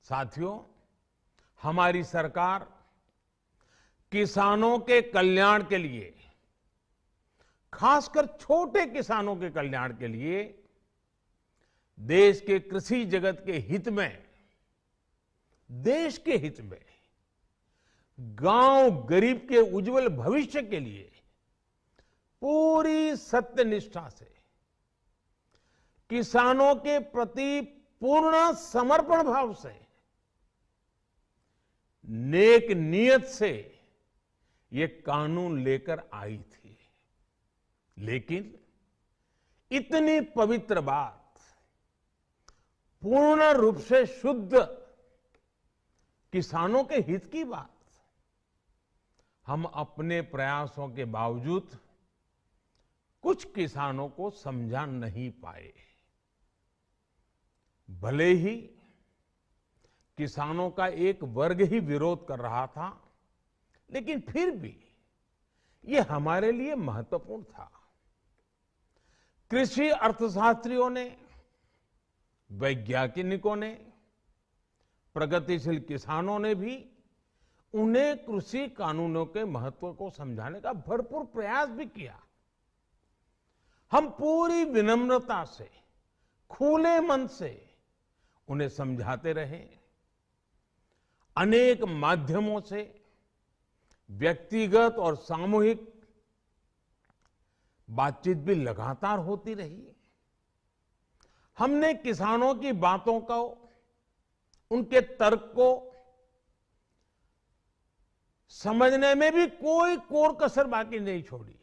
साथियों, हमारी सरकार किसानों के कल्याण के लिए, खासकर छोटे किसानों के कल्याण के लिए देश के कृषि जगत के हित में, देश के हित में, गांव गरीब के उज्जवल भविष्य के लिए पूरी सत्यनिष्ठा से, किसानों के प्रति पूर्ण समर्पण भाव से, नेक नियत से ये कानून लेकर आई थी। लेकिन इतनी पवित्र बात, पूर्ण रूप से शुद्ध किसानों के हित की बात, हम अपने प्रयासों के बावजूद कुछ किसानों को समझा नहीं पाए। भले ही किसानों का एक वर्ग ही विरोध कर रहा था, लेकिन फिर भी ये हमारे लिए महत्वपूर्ण था। कृषि अर्थशास्त्रियों ने, वैज्ञानिकों ने, प्रगतिशील किसानों ने भी उन्हें कृषि कानूनों के महत्व को समझाने का भरपूर प्रयास भी किया। हम पूरी विनम्रता से, खुले मन से उन्हें समझाते रहे। अनेक माध्यमों से व्यक्तिगत और सामूहिक बातचीत भी लगातार होती रही। हमने किसानों की बातों को, उनके तर्क को समझने में भी कोई कोर कसर बाकी नहीं छोड़ी।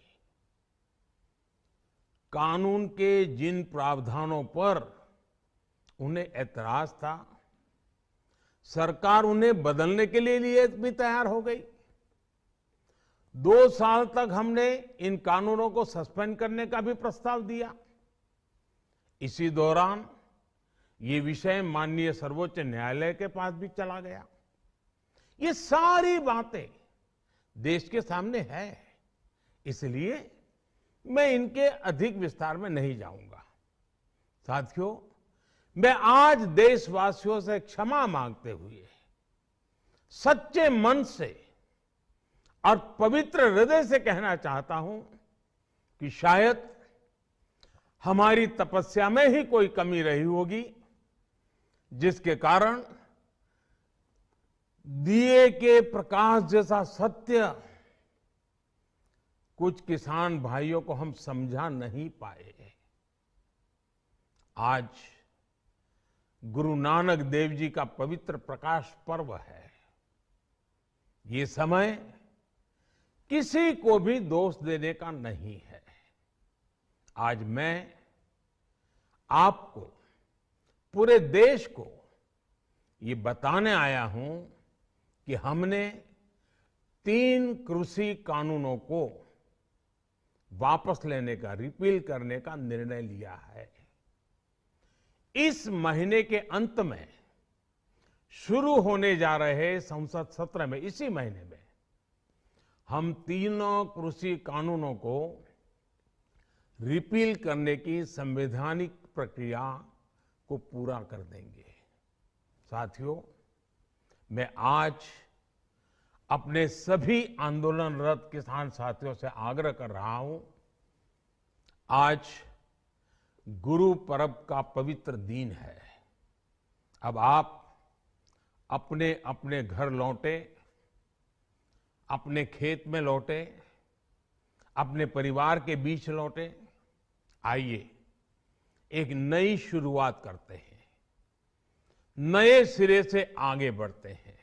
कानून के जिन प्रावधानों पर उन्हें ऐतराज था, सरकार उन्हें बदलने के लिए भी तैयार हो गई। 2 साल तक हमने इन कानूनों को सस्पेंड करने का भी प्रस्ताव दिया। इसी दौरान ये विषय माननीय सर्वोच्च न्यायालय के पास भी चला गया। ये सारी बातें देश के सामने है, इसलिए मैं इनके अधिक विस्तार में नहीं जाऊंगा। साथियों, मैं आज देशवासियों से क्षमा मांगते हुए सच्चे मन से और पवित्र हृदय से कहना चाहता हूं कि शायद हमारी तपस्या में ही कोई कमी रही होगी, जिसके कारण दिए के प्रकाश जैसा सत्य कुछ किसान भाइयों को हम समझा नहीं पाए। आज गुरु नानक देव जी का पवित्र प्रकाश पर्व है। ये समय किसी को भी दोष देने का नहीं है। आज मैं आपको, पूरे देश को ये बताने आया हूं कि हमने 3 कृषि कानूनों को वापस लेने का, रिपील करने का निर्णय लिया है। इस महीने के अंत में शुरू होने जा रहे संसद सत्र में, इसी महीने में, हम 3 कृषि कानूनों को रिपील करने की संवैधानिक प्रक्रिया को पूरा कर देंगे। साथियों, मैं आज अपने सभी आंदोलनरत किसान साथियों से आग्रह कर रहा हूं, आज गुरु पर्व का पवित्र दिन है। अब आप अपने अपने घर लौटे, अपने खेत में लौटे, अपने परिवार के बीच लौटे। आइए एक नई शुरुआत करते हैं, नए सिरे से आगे बढ़ते हैं।